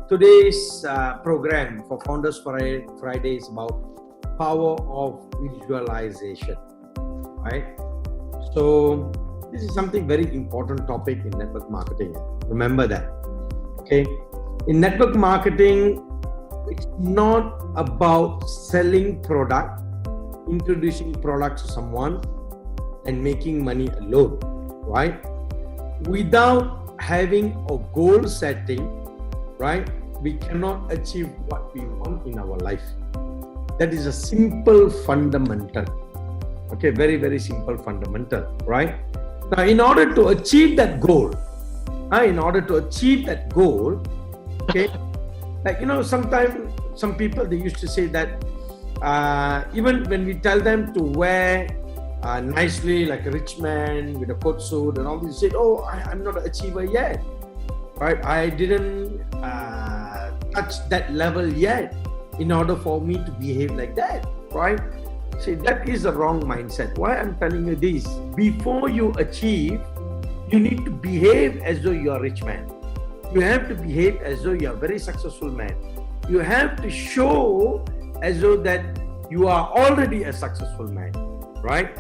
Today's program for Founders Friday is about power of visualization, right? So this is something very important topic in network marketing. Remember that, okay? In network marketing, it's not about selling product, introducing products to someone and making money alone, right? Without having a goal setting, right, we cannot achieve what we want in our life. That is a simple fundamental, okay, very, very simple fundamental, right? Now, in order to achieve that goal, okay, like, sometimes some people, they used to say that even when we tell them to wear nicely like a rich man with a coat suit and all this, say, oh, I'm not an achiever yet, right? I didn't touch that level yet in order for me to behave like that, right? See, that is a wrong mindset. Why I'm telling you this? Before you achieve, you need to behave as though you're a rich man. You have to behave as though you're a very successful man. You have to show as though that you are already a successful man, right?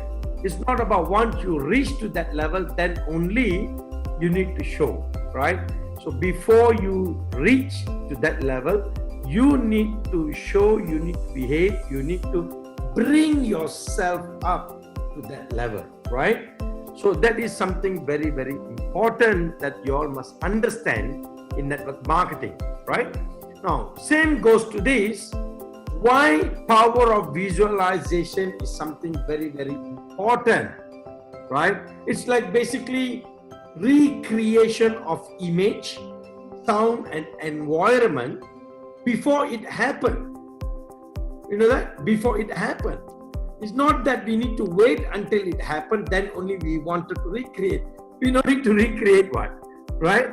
It's not about once you reach to that level, then only you need to show, right? So before you reach to that level, you need to show, you need to behave, you need to bring yourself up to that level, right? So that is something very, very important that you all must understand in network marketing, right? Now, same goes to this. Why power of visualization is something very, very important, right? It's like basically recreation of image, sound and environment before it happened. You know that? Before it happened. It's not that we need to wait until it happened, then only we wanted to recreate. We don't need to recreate one, right?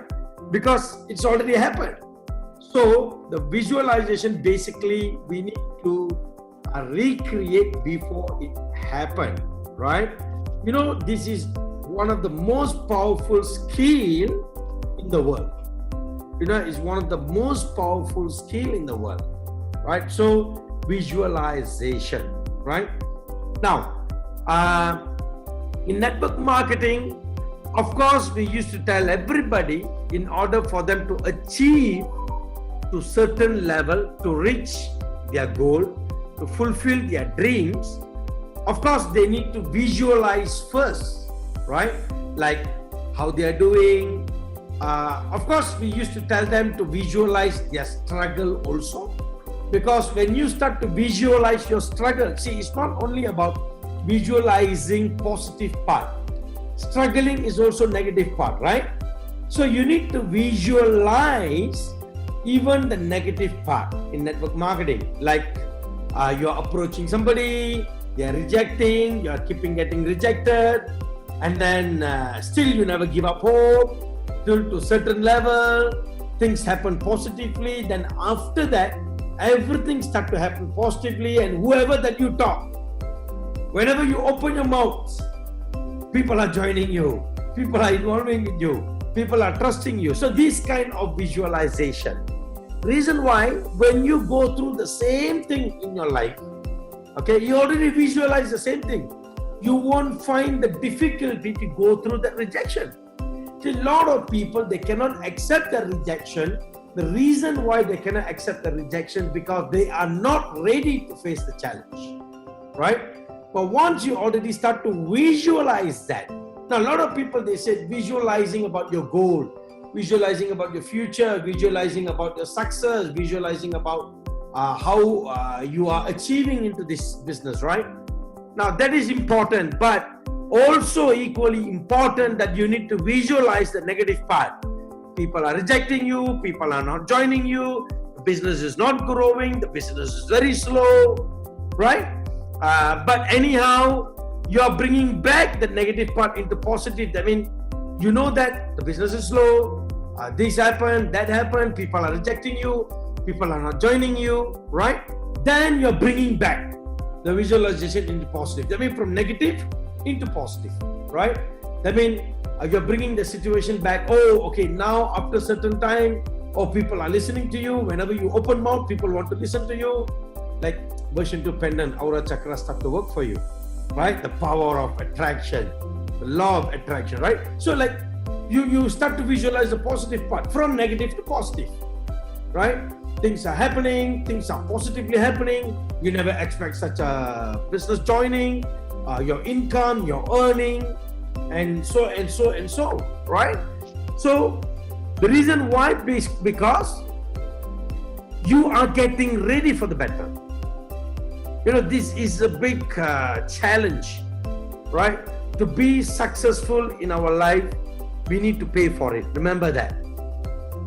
Because it's already happened. So the visualization, basically we need to recreate before it happened, right? This is one of the most powerful skill in the world. It's one of the most powerful skill in the world, right? So visualization, right? Now, in network marketing, of course, we used to tell everybody, in order for them to achieve to certain level, to reach their goal, to fulfill their dreams, of course, they need to visualize first, right? Like how they are doing. Of course, we used to tell them to visualize their struggle also. Because when you start to visualize your struggle, see, it's not only about visualizing positive part. Struggling is also negative part, right? So you need to visualize even the negative part in network marketing. Like you're approaching somebody, they're rejecting, you're getting rejected, and then still you never give up hope till to a certain level. Things happen positively. Then after that, everything start to happen positively, and whoever that you talk, whenever you open your mouth, people are joining you, people are involving with you, people are trusting you. So this kind of visualization. Reason why, when you go through the same thing in your life, okay, you already visualize the same thing, you won't find the difficulty to go through that rejection. See, a lot of people, they cannot accept the rejection. The reason why they cannot accept the rejection, because they are not ready to face the challenge, right? But once you already start to visualize that, now a lot of people, they say visualizing about your goal, visualizing about your future, visualizing about your success, visualizing about how you are achieving into this business, right? Now that is important, but also equally important that you need to visualize the negative part. People are rejecting you, people are not joining you, the business is not growing, the business is very slow, right? But anyhow, you are bringing back the negative part into positive. I mean, you know that the business is slow, this happened, that happened, people are rejecting you, people are not joining you, right? Then you're bringing back the visualization into positive. That means from negative into positive, right? That means you're bringing the situation back. Oh, okay, now after a certain time, or people are listening to you. Whenever you open mouth, people want to listen to you. Like version 2 pendant, aura chakra start to work for you, right? The power of attraction, the law of attraction, right? So like you start to visualize the positive part from negative to positive, right? Things are happening, things are positively happening. You never expect such a business joining, your income, your earning, and so, right? So the reason why is because you are getting ready for the better. You know, this is a big challenge, right? To be successful in our life, we need to pay for it. Remember that,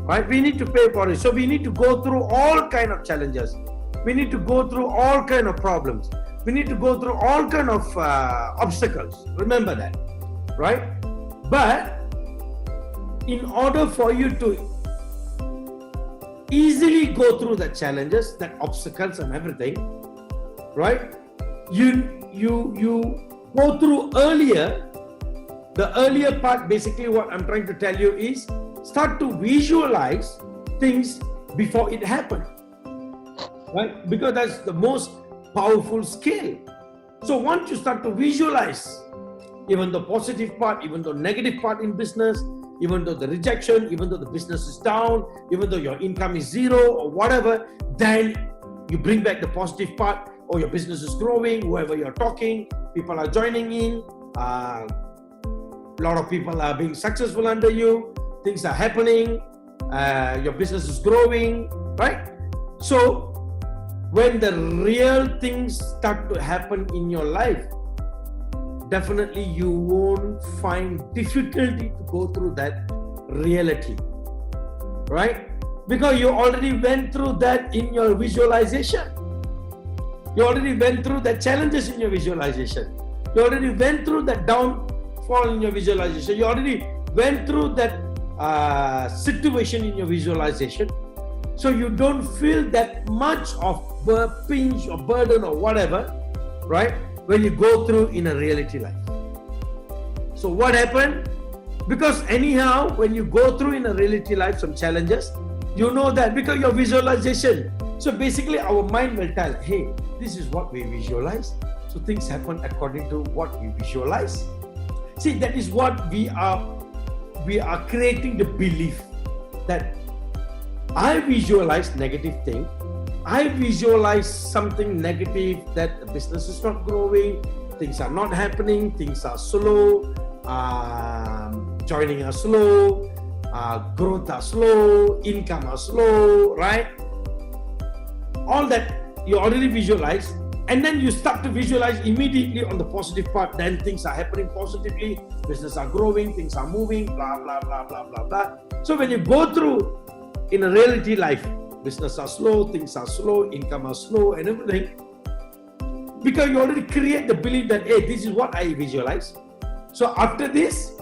right? We need to pay for it. So we need to go through all kind of challenges. We need to go through all kind of problems. We need to go through all kind of obstacles. Remember that, right? But in order for you to easily go through the challenges, that obstacles and everything, right? You go through earlier. The earlier part, basically what I'm trying to tell you is start to visualize things before it happens, right? Because that's the most powerful skill. So once you start to visualize even the positive part, even the negative part in business, even though the rejection, even though the business is down, even though your income is zero or whatever, then you bring back the positive part, or your business is growing, whoever you're talking, people are joining in, a lot of people are being successful under you, things are happening, your business is growing, right? So when the real things start to happen in your life, definitely you won't find difficulty to go through that reality, right? Because you already went through that in your visualization. You already went through the challenges in your visualization. You already went through that downfall in your visualization. You already went through that situation in your visualization. So you don't feel that much of pinch or burden or whatever, right? When you go through in a reality life. So what happened? Because anyhow, when you go through in a reality life some challenges, you know that because your visualization. So basically our mind will tell, hey, this is what we visualize. So things happen according to what we visualize. See, that is what we are creating the belief that I visualize negative thing. I visualize something negative, that the business is not growing, things are not happening, things are slow, joining are slow, growth are slow, income are slow, right? All that you already visualize, and then you start to visualize immediately on the positive part. Then things are happening positively, business are growing, things are moving, blah, blah, blah, blah, blah, blah. So when you go through in a reality life, business are slow, things are slow, income are slow and everything, because you already create the belief that, hey, this is what I visualize. So after this,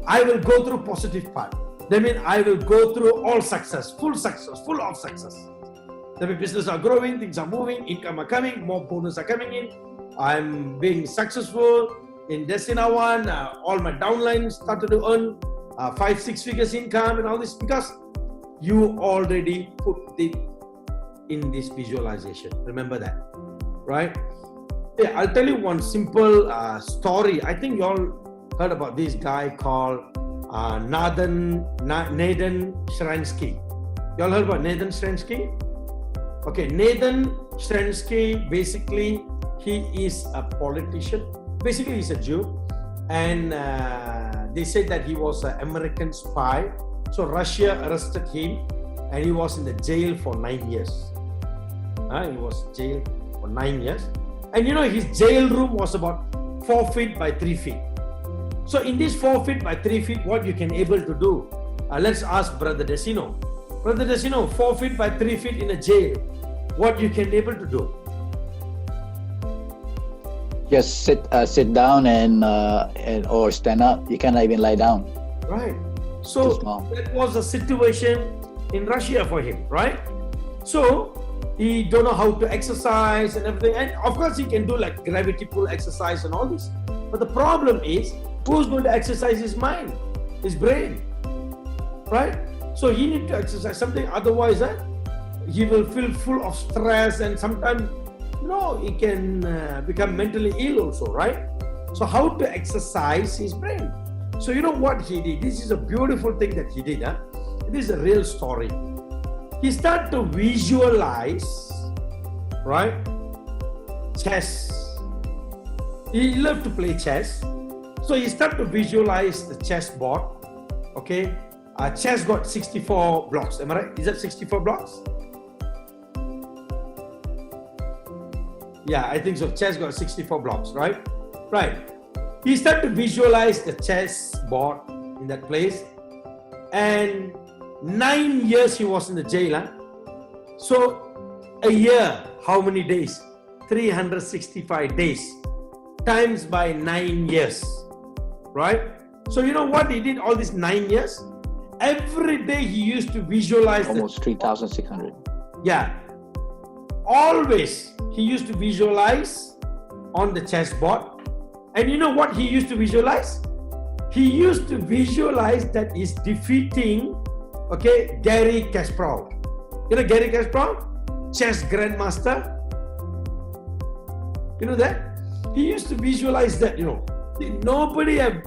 I will go through positive part. That means I will go through all success, full of success. That means business are growing, things are moving, income are coming, more bonus are coming in. I'm being successful in Destina One. All my downlines started to earn 5-6 figures income and all this, because you already put it in this visualization. Remember that, right? Yeah, I'll tell you one simple story. I think you all heard about this guy called Nathan Shransky. You all heard about Nathan Shransky? Okay, Nathan Shransky, basically, he is a politician. Basically, he's a Jew. And they said that he was an American spy. So Russia arrested him and he was in the jail for 9 years. He was jailed for 9 years. And you know, his jail room was about 4 feet by 3 feet. So in this 4 feet by 3 feet, what you can able to do? Let's ask Brother Desino. Brother Desino, 4 feet by 3 feet in a jail, what you can able to do? Just sit down and or stand up. You cannot even lie down. Right. So that was a situation in Russia for him, right? So he don't know how to exercise and everything. And of course he can do like gravity pull exercise and all this. But the problem is, who's going to exercise his mind, his brain, right? So he need to exercise something, otherwise he will feel full of stress, and sometimes he can become mentally ill also, right? So how to exercise his brain? So you know what he did? This is a beautiful thing that he did. It is a real story. He started to visualize, right? Chess. He loved to play chess. So he started to visualize the chess board. Okay. Chess got 64 blocks. Am I right? Is that 64 blocks? Yeah, I think so. Chess got 64 blocks, right? Right. He started to visualize the chess board in that place. And 9 years he was in the jail. So a year, how many days? 365 days times by 9 years, right? So you know what he did all these 9 years? Every day he used to visualize almost 3,600. Yeah. Always he used to visualize on the chessboard. And you know what he used to visualize? He used to visualize that he's defeating, Garry Kasparov. You know Garry Kasparov? Chess grandmaster. You know that? He used to visualize that, Nobody have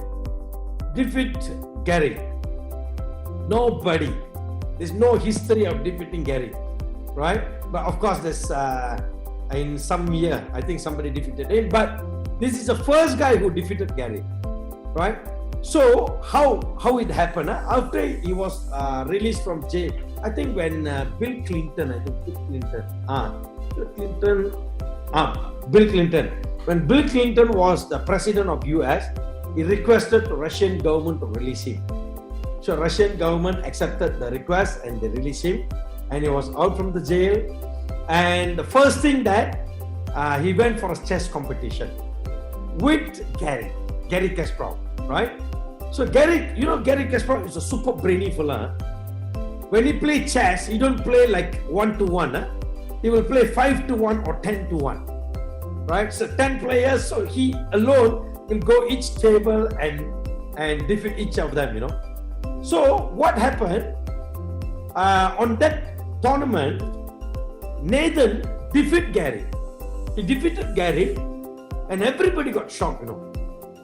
defeated Garry. Nobody. There's no history of defeating Garry, right? But of course, there's in some year, I think somebody defeated him. But this is the first guy who defeated Garry, right? So how it happened? After he was released from jail, I think when Bill Clinton, when Bill Clinton was the president of US, he requested the Russian government to release him. So Russian government accepted the request and they released him, and he was out from the jail. And the first thing that he went for a chess competition with Garry Kasparov, right? So Garry Kasparov is a super brainy fella. When he plays chess, he don't play like 1-to-1. He will play 5-to-1 or 10-to-1, right? So 10 players, so he alone will go each table and defeat each of them, So what happened on that tournament? Nathan defeated Garry. He defeated Garry, and everybody got shocked,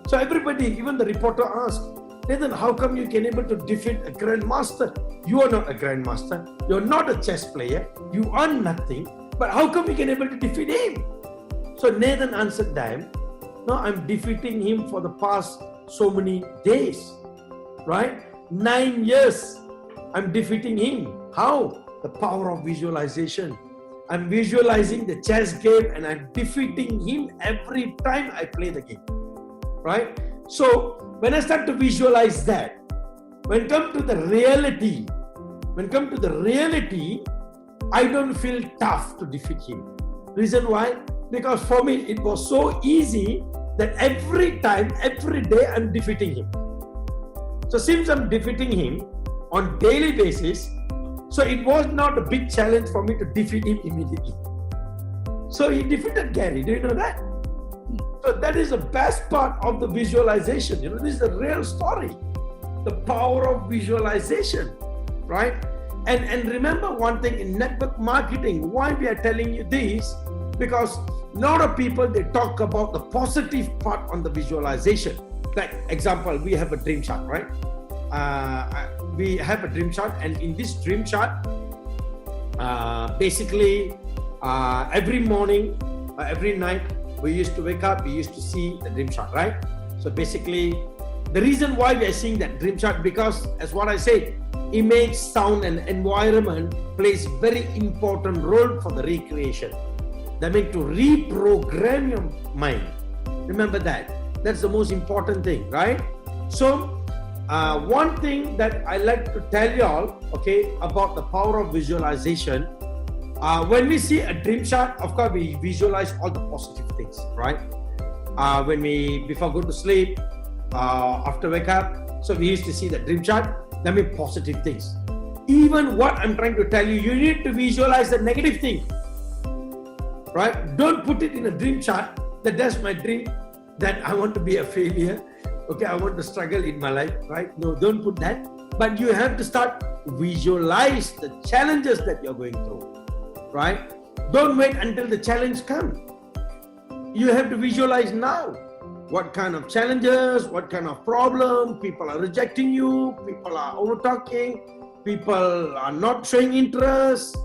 So everybody, even the reporter asked, Nathan, how come you can able to defeat a grandmaster? You are not a grandmaster. You're not a chess player. You are nothing. But how come you can able to defeat him? So Nathan answered them, no, I'm defeating him for the past so many days, right? 9 years, I'm defeating him. How? The power of visualization. I'm visualizing the chess game and I'm defeating him every time I play the game, right? So when I start to visualize that, when it comes to the reality, I don't feel tough to defeat him. Reason why? Because for me, it was so easy that every time, every day, I'm defeating him. So since I'm defeating him on daily basis, so it was not a big challenge for me to defeat him immediately. So he defeated Garry. Do you know that? So that is the best part of the visualization. This is the real story. The power of visualization, right? And remember one thing in network marketing, why we are telling you this? Because a lot of people, they talk about the positive part on the visualization. Like example, we have a dream chart, right? We have a dream chart, and in this dream chart, basically every morning, every night, we used to wake up, we used to see the dream chart, right? So basically, the reason why we are seeing that dream chart, because as what I said, image, sound, and environment plays very important role for the recreation. That means to reprogram your mind. Remember that. That's the most important thing, right? So, one thing that I like to tell you all, about the power of visualization. When we see a dream chart, of course, we visualize all the positive things, right? When we, before go to sleep, after wake up, so we used to see the dream chart, that means positive things. Even what I'm trying to tell you, you need to visualize the negative thing, right? Don't put it in a dream chart that that's my dream, that I want to be a failure. I want to struggle in my life, right? No, don't put that. But you have to start visualize the challenges that you're going through, right? Don't wait until the challenge comes. You have to visualize now. What kind of challenges, what kind of problem, people are rejecting you, people are over-talking, people are not showing interest,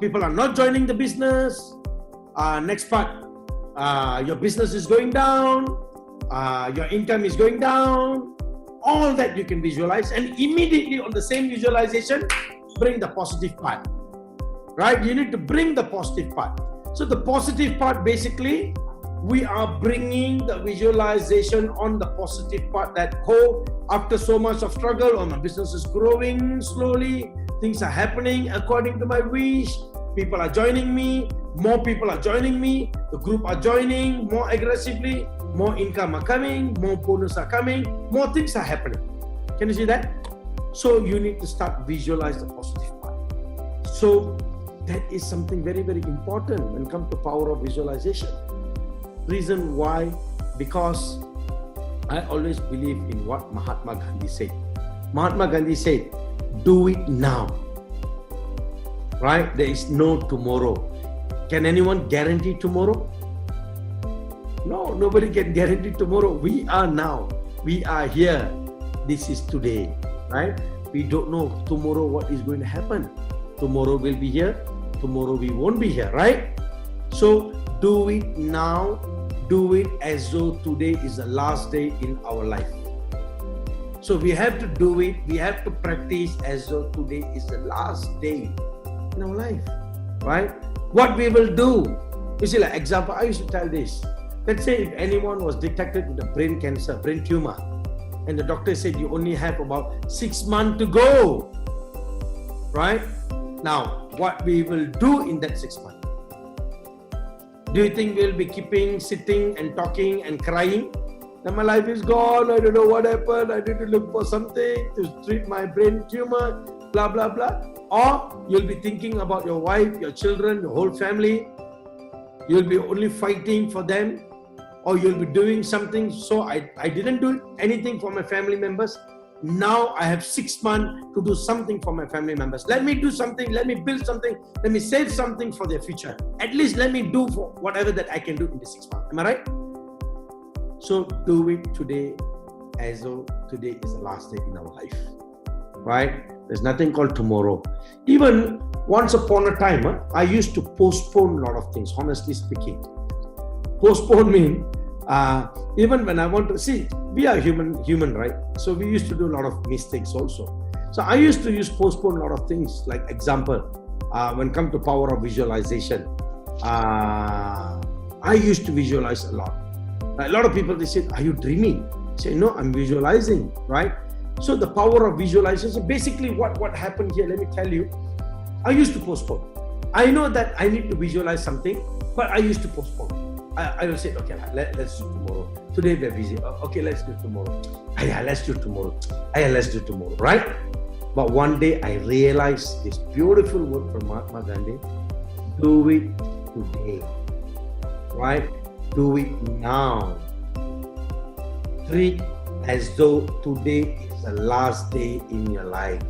people are not joining the business. Next part, your business is going down, your income is going down. All that you can visualize, and immediately on the same visualization, bring the positive part. Right? You need to bring the positive part. So the positive part, basically, we are bringing the visualization on the positive part that, after so much of struggle, my business is growing slowly, things are happening according to my wish, people are joining me, more people are joining me, the group are joining more aggressively, more income are coming, more bonus are coming, more things are happening. Can you see that? So you need to start visualize the positive part. So that is something very, very important when it comes to power of visualization. Reason why? Because I always believe in what Mahatma Gandhi said. Mahatma Gandhi said, do it now. Right? There is no tomorrow. Can anyone guarantee tomorrow? No, nobody can guarantee tomorrow. We are now. We are here. This is today. Right? We don't know tomorrow what is going to happen. Tomorrow we'll be here. Tomorrow we won't be here. Right? So do it now. Do it as though today is the last day in our life. So we have to do it. We have to practice as though today is the last day in our life. Right? What we will do. You see, like example, I used to tell this. Let's say if anyone was detected with a brain cancer, brain tumor, and the doctor said you only have about 6 months to go. Right? Now, what we will do in that 6 months? Do you think we'll be sitting and talking and crying? That my life is gone, I don't know what happened, I need to look for something to treat my brain tumor, blah, blah, blah. Or you'll be thinking about your wife, your children, your whole family. You'll be only fighting for them. Or you'll be doing something. So I didn't do anything for my family members. Now I have 6 months to do something for my family members. Let me do something, let me build something, let me save something for their future. At least let me do for whatever that I can do in the 6 months. Am I right? So do it today as though today is the last day in our life. Right? There's nothing called tomorrow. Even once upon a time, I used to postpone a lot of things, honestly speaking. Postpone means even when I want to see, we are human, right? So we used to do a lot of mistakes also. So I used to postpone a lot of things. Like example, when it comes to power of visualization, I used to visualize a lot. A lot of people, they said, are you dreaming? I say, no, I'm visualizing, right? So the power of visualization, basically what happened here, let me tell you, I used to postpone. I know that I need to visualize something, but I used to postpone. I will say, okay, let's do tomorrow. Today we're busy. Okay, let's do tomorrow. Let's do tomorrow. Let's do tomorrow, right? But one day I realized this beautiful word from Mahatma Gandhi. Do it today, right? Do it now. Treat as though today is the last day in your life,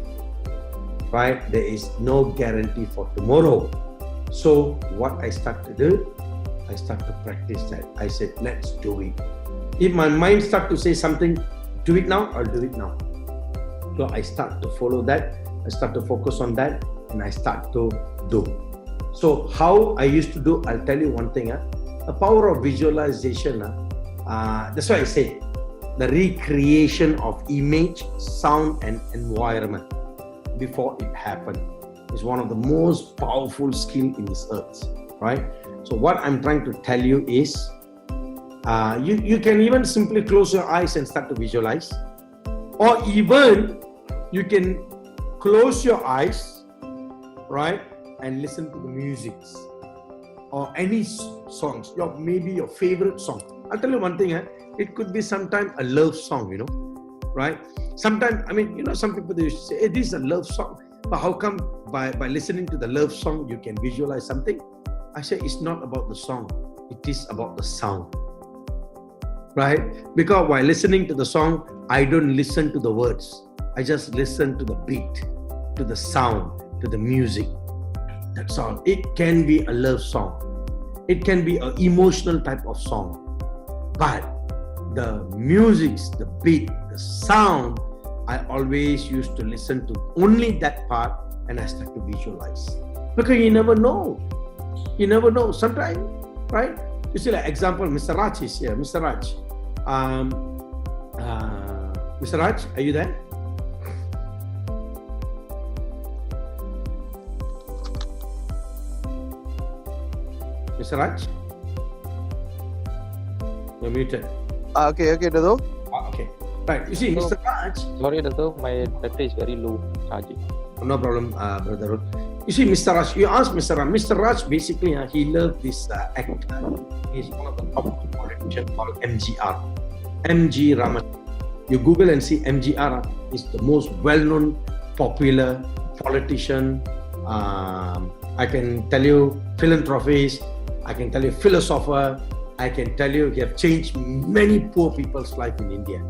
right? There is no guarantee for tomorrow. So what I start to do, I start to practice that. I said, let's do it. If my mind starts to say something, do it now, I'll do it now. So I start to follow that. I start to focus on that, and I start to do. So how I used to do, I'll tell you one thing. The power of visualization, that's why I say, the recreation of image, sound, and environment before it happened is one of the most powerful skills in this earth, right? So what I'm trying to tell you is, you can even simply close your eyes and start to visualize, or even you can close your eyes, right, and listen to the music or any songs, maybe your favorite song. I'll tell you one thing, it could be sometimes a love song, right? Sometimes, some people, they used to say, hey, this is a love song, but how come by listening to the love song, you can visualize something? I say, it's not about the song, it is about the sound. right? Because while listening to the song, I don't listen to the words. I just listen to the beat, to the sound, to the music. That's all. It can be a love song. It can be an emotional type of song. But the music, the beat, the sound, I always used to listen to only that part, and I start to visualize. Because you never know. You never know. Sometimes, right? You see, like example, Mr. Raj is here. Mr. Raj. Mr. Raj, are you there? Mr. Raj? You're muted. Okay, Dato. Okay. Right. You see, Mr. Raj. Sorry, Dato, my battery is very low charging. No problem, brother. You see, Mr. Raj, you asked Mr. Raj. Mr. Raj, basically, he loved this actor. He's one of the top politicians called MGR. MG Raman. You Google and see MGR is the most well-known, popular politician. I can tell you philanthropist. I can tell you philosopher. I can tell you he have changed many poor people's life in India.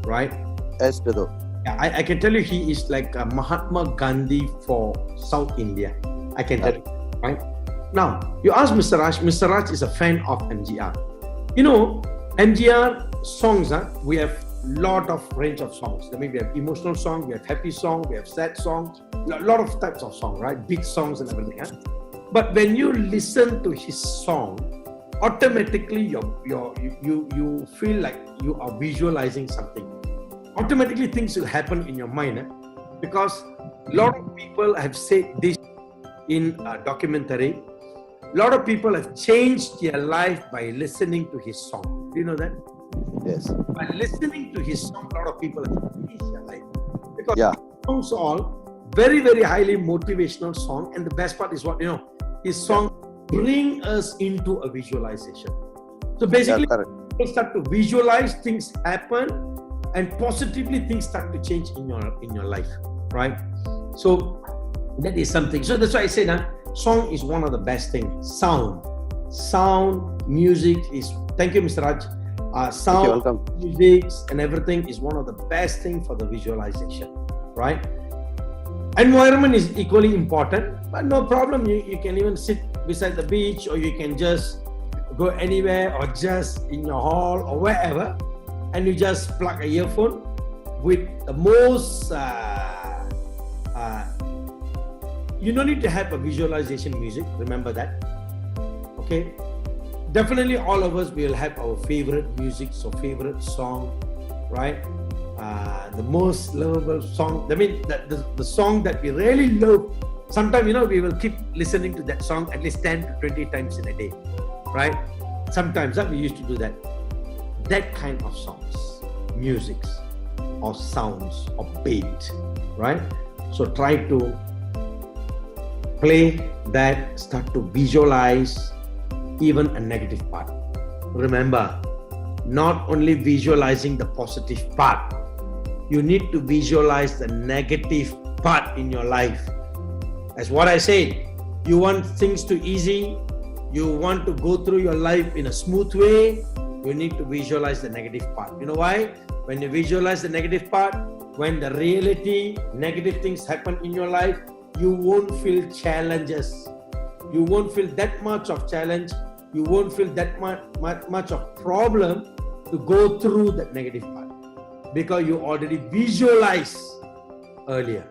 Right? Yes, Dato. I can tell you he is like a Mahatma Gandhi for South India. I can tell you, right? Now, you ask Mr. Raj. Mr. Raj is a fan of MGR. You know, MGR songs, we have lot of range of songs. I mean, we have emotional song, we have happy song, we have sad song, a lot of types of song, right? Big songs and everything. But when you listen to his song, automatically you feel like you are visualizing something. Automatically things will happen in your mind, because a lot of people have said this in a documentary. A lot of people have changed their life by listening to his song. Do you know that? Yes. By listening to his song, a lot of people have changed their life. Because Yeah. his songs are all very, very highly motivational song. And the best part is what, his song bring us into a visualization. So basically, correct. people start to visualize things happen, and positively things start to change in your life, right? So that is something. So that's why I say that song is one of the best things. Sound, music is. Thank you, Mr. Raj. Sound, music, and everything is one of the best things for the visualization, right? Environment is equally important, but no problem. You can even sit beside the beach, or you can just go anywhere, or just in your hall or wherever, and you just plug a earphone with the most. You don't need to have a visualization music. Remember that, okay? Definitely, all of us will have our favorite music, so favorite song, right? The most lovable song. I mean, the song that we really love. Sometimes, we will keep listening to that song at least 10 to 20 times in a day, right? Sometimes we used to do that. That kind of songs, musics, or sounds, or beat, right? So try to play that, start to visualize even a negative part. Remember, not only visualizing the positive part, you need to visualize the negative part in your life. As what I said, you want things to easy, you want to go through your life in a smooth way, you need to visualize the negative part. You know why? When you visualize the negative part, when the reality, negative things happen in your life, you won't feel challenges. You won't feel that much of challenge. You won't feel that much of problem to go through that negative part, because you already visualize earlier,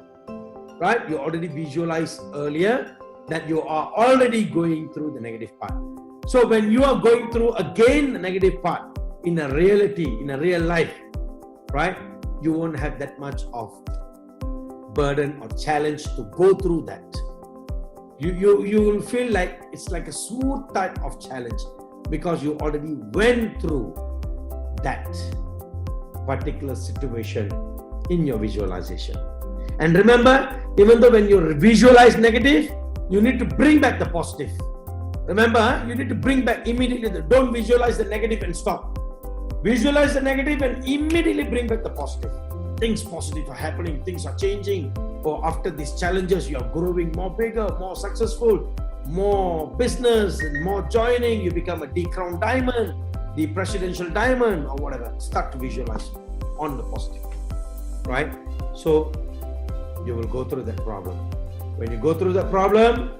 right? You already visualize earlier that you are already going through the negative part. So when you are going through again the negative part in a reality, in a real life, right? You won't have that much of burden or challenge to go through that. You will feel like it's like a smooth type of challenge, because you already went through that particular situation in your visualization. And remember, even though when you visualize negative, you need to bring back the positive. Remember, you need to bring back immediately. Don't visualize the negative and stop. Visualize the negative and immediately bring back the positive. Things positive are happening, things are changing. Or after these challenges, you are growing more bigger, more successful, more business, and more joining. You become a D-crown diamond. the presidential diamond or whatever. Start to visualize on the positive, right? So you will go through that problem. When you go through that problem,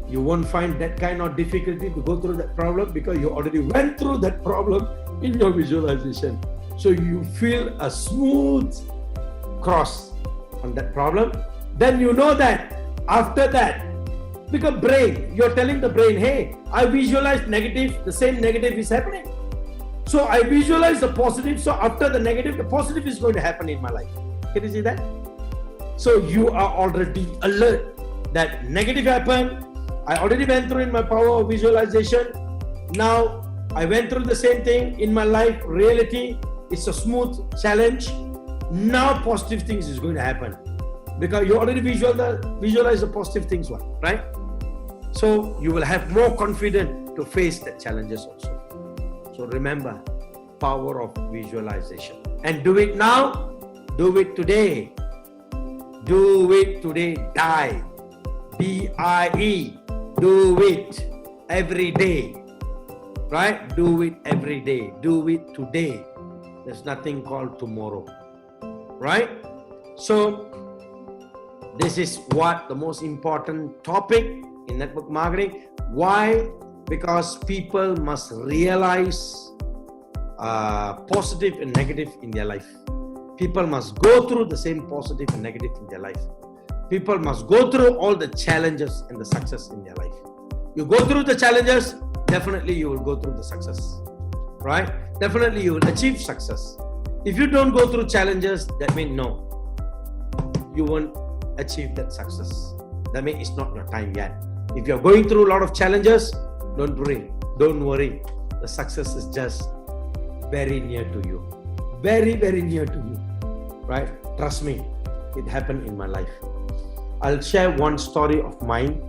you won't find that kind of difficulty to go through that problem because you already went through that problem in your visualization. So you feel a smooth cross on that problem. Then you know that after that, because brain, you're telling the brain, hey, I visualize negative, the same negative is happening. So I visualize the positive, so after the negative, the positive is going to happen in my life. Can you see that? So you are already alert that negative happened. I already went through in my power of visualization. Now I went through the same thing in my life, reality. It's a smooth challenge. Now positive things is going to happen because you already visualize the positive things, right? So you will have more confidence to face the challenges also. So remember, power of visualization. And do it now, do it today. Do it today, die. D-I-E. Do it every day, right? Do it every day. Do it today. There's nothing called tomorrow, right? So this is what the most important topic in network marketing. Why? Because people must realize positive and negative in their life. People must go through the same positive and negative in their life. People must go through all the challenges and the success in their life. You go through the challenges, definitely you will go through the success, right? Definitely you will achieve success. If you don't go through challenges, that means no, you won't achieve that success. That means it's not your time yet. If you're going through a lot of challenges, don't worry. The success is just very near to you. Very, very near to you, right? Trust me, it happened in my life. I'll share one story of mine.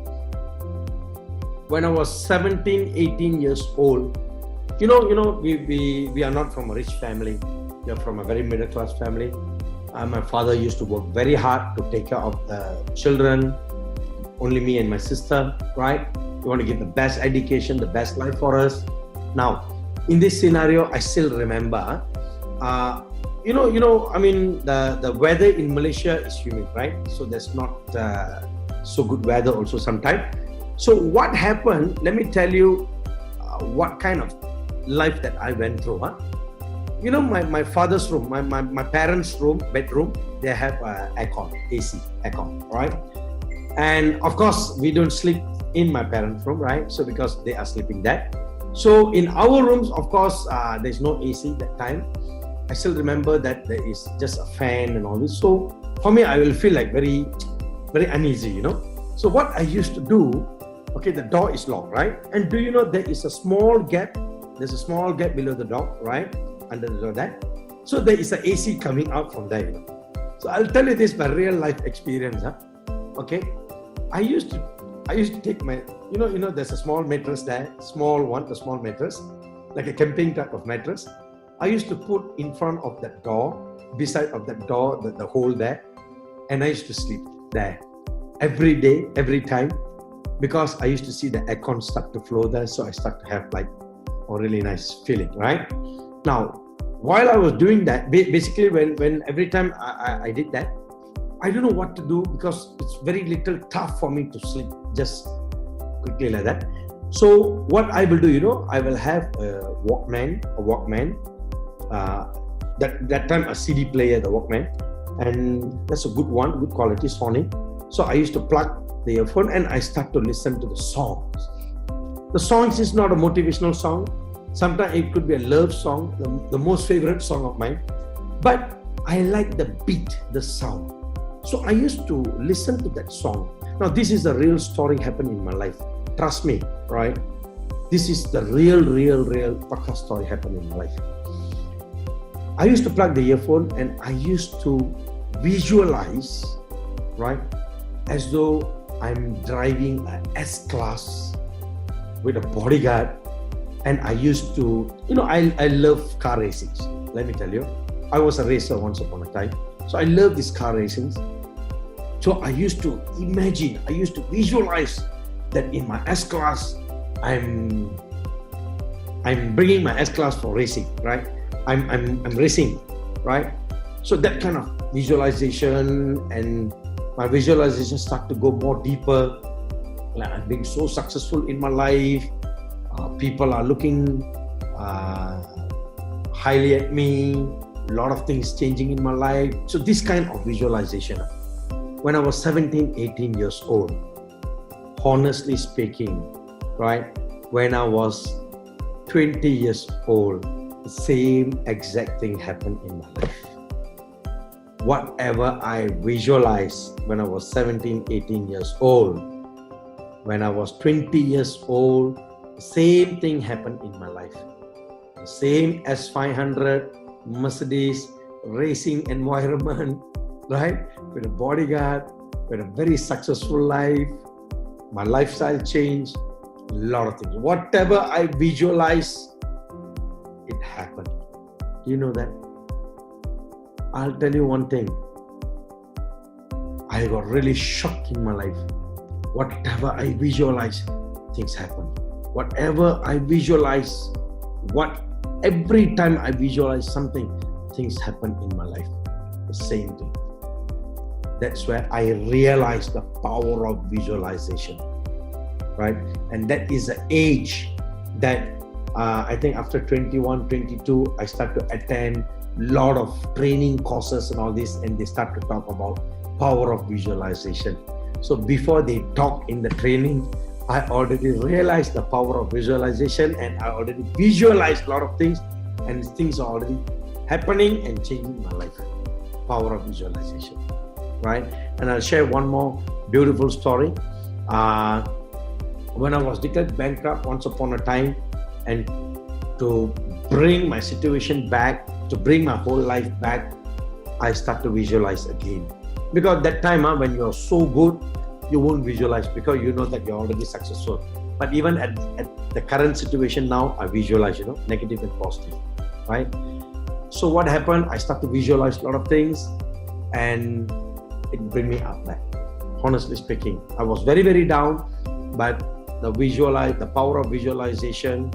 When I was 17, 18 years old, we are not from a rich family. We are from a very middle class family. My father used to work very hard to take care of the children, only me and my sister, right? We want to give the best education, the best life for us. Now, in this scenario, I still remember, the weather in Malaysia is humid, right? So there's not so good weather also sometimes. So what happened, let me tell you what kind of life that I went through. My father's room, my parents' room, bedroom, they have aircon, AC, aircon, right? And of course, we don't sleep in my parents' room, right? So because they are sleeping there. So in our rooms, of course, there's no AC that time. I still remember that there is just a fan and all this. So for me, I will feel like very, very uneasy, So what I used to do, okay, the door is locked, right? And do you know there is a small gap? There's a small gap below the door, right? Under the door there. So there is an AC coming out from there, So I'll tell you this by real life experience, okay? I used to take my, there's a small mattress there, small mattress, like a camping type of mattress. I used to put in front of that door, beside of that door, the hole there, and I used to sleep there every day, every time, because I used to see the aircon start to flow there, so I start to have like a really nice feeling, right? Now, while I was doing that, basically when every time I did that, I don't know what to do because it's very little tough for me to sleep just quickly like that. So what I will do, I will have a Walkman, that time a CD player, the Walkman, and that's a good one, good quality Sony. So I used to plug the earphone and I start to listen to the songs. The songs is not a motivational song. Sometimes it could be a love song, the most favorite song of mine. But I like the beat, the sound. So I used to listen to that song. Now this is the real story happening in my life. Trust me, right? This is the real podcast story happening in my life. I used to plug the earphone and I used to visualize, right? As though I'm driving an S-Class with a bodyguard. And I used to, I love car racings. Let me tell you, I was a racer once upon a time. So I love these car racings. So I used to imagine, I used to visualize that in my S-Class, I'm I'm bringing my S-class for racing, right? I'm racing, right? So that kind of visualization, and my visualization start to go more deeper. Like I'm being so successful in my life. People are looking highly at me. A lot of things changing in my life. So this kind of visualization. When I was 17, 18 years old, honestly speaking, right? When I was 20 years old, the same exact thing happened in my life. Whatever I visualized when I was 17, 18 years old, when I was 20 years old, the same thing happened in my life. The same S500, Mercedes, racing environment, right? With a bodyguard, with a very successful life, my lifestyle changed, a lot of things. Whatever I visualize, it happened. You know that? I'll tell you one thing. I got really shocked in my life. Whatever I visualize, things happen. Whatever I visualize, every time I visualize something, things happen in my life. The same thing. That's where I realized the power of visualization, right? And that is the age that I think after 21, 22, I start to attend a lot of training courses and all this, and they start to talk about power of visualization. So before they talk in the training, I already realized the power of visualization, and I already visualized a lot of things, and things are already happening and changing my life. Power of visualization, right? And I'll share one more beautiful story. When I was declared bankrupt once upon a time, and to bring my situation back, to bring my whole life back, I start to visualize again. Because that time, when you're so good, you won't visualize because you know that you're already successful. But even at the current situation now, I visualize, negative and positive, right? So what happened? I start to visualize a lot of things, and it bring me up back. Honestly speaking, I was very, very down, but the power of visualization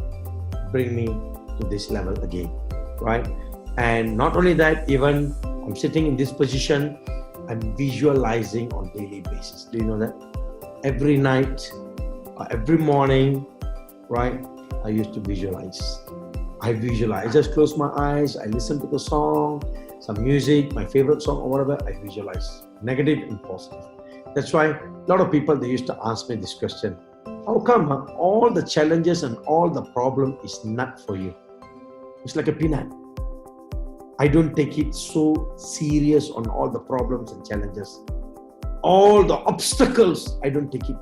bring me to this level again, right? And not only that, even I'm sitting in this position, I'm visualizing on daily basis. Do you know that? Every night, every morning, right? I used to visualize. I just close my eyes, I listen to the song, some music, my favorite song or whatever, I visualize. Negative and positive. That's why a lot of people, they used to ask me this question. How come all the challenges and all the problem is not for you? It's like a peanut. I don't take it so serious on all the problems and challenges. All the obstacles, I don't take it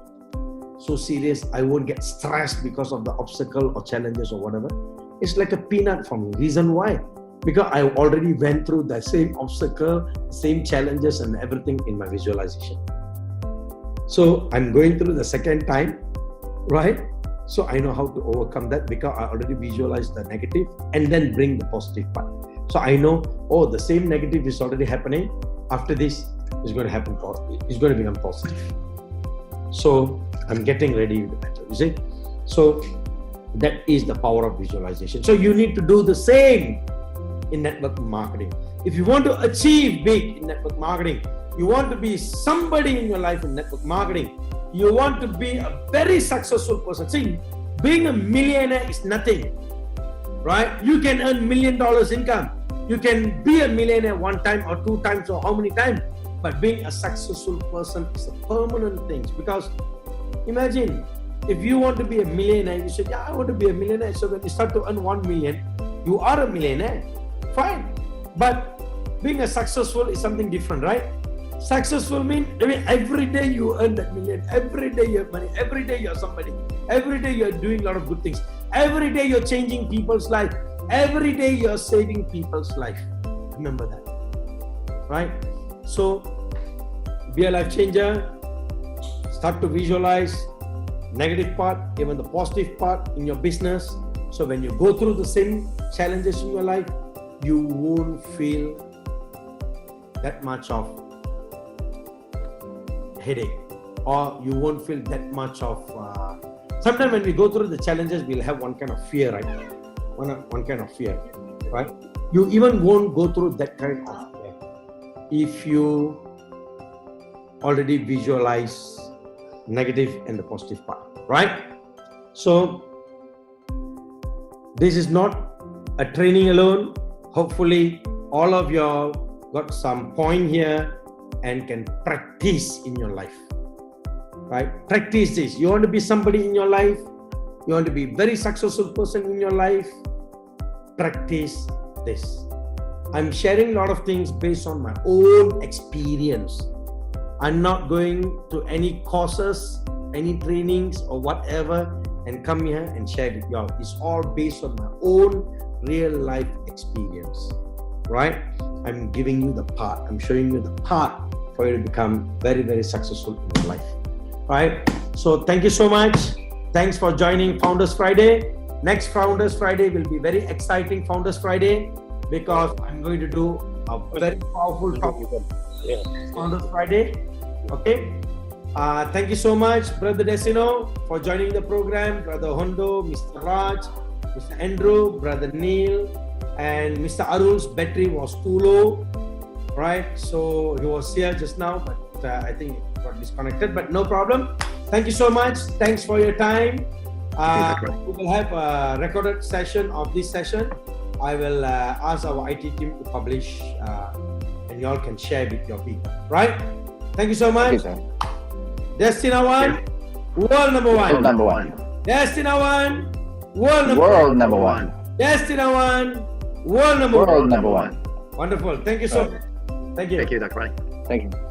so serious. I won't get stressed because of the obstacle or challenges or whatever. It's like a peanut for me. Reason why? Because I already went through the same obstacle, same challenges and everything in my visualization. So I'm going through the second time, right? So I know how to overcome that because I already visualized the negative and then bring the positive part. So I know, the same negative is already happening. After this, it's going to happen positive. It's going to become positive. So I'm getting ready with the better. You see? So that is the power of visualization. So you need to do the same in network marketing. If you want to achieve big in network marketing, you want to be somebody in your life in network marketing, you want to be a very successful person. See, being a millionaire is nothing, right? You can earn $1 million income. You can be a millionaire one time or two times or how many times. But being a successful person is a permanent thing. Because imagine, if you want to be a millionaire, you say, I want to be a millionaire. So when you start to earn 1 million, you are a millionaire. Fine. But being a successful is something different, right? Successful means every day you earn that million. Every day you have money. Every day you're somebody. Every day you're doing a lot of good things. Every day you're changing people's life. Every day you're saving people's life. Remember that, right? So be a life changer. Start to visualize negative part, even the positive part in your business. So when you go through the same challenges in your life, you won't feel that much of headache, or you won't feel that much of sometimes when we go through the challenges, we'll have one kind of fear, right? one kind of fear, right? You even won't go through that kind of fear if you already visualize negative and the positive part, right? So this is not a training alone. Hopefully all of you got some point here and can practice in your life, right? Practice this. You want to be somebody in your life, you want to be very successful person in your life, practice this. I'm sharing a lot of things based on my own experience. I'm not going to any courses, any trainings or whatever and come here and share with y'all. It's all based on my own real life experience, right? I'm giving you the part. I'm showing you the part for you to become very, very successful in your life, right? So thank you so much. Thanks for joining Founders Friday. Next Founders Friday will be very exciting Founders Friday because I'm going to do a very powerful topic. Founders Friday. Okay. Thank you so much, Brother Desino, for joining the program. Brother Hondo, Mr. Raj, Mr. Andrew, Brother Neil, and Mr. Arul's battery was too low, right? So he was here just now, but I think it got disconnected, but no problem. Thank you so much. Thanks for your time. We will have a recorded session of this session. I will ask our IT team to publish and y'all can share with your people, right? Thank you so much. Destina One, world number one. World number one. Destina One, world number World number one. Destina One, world number World one. number one. Wonderful. Thank you so much. Thank you. Thank you, Dr. Barani. Thank you.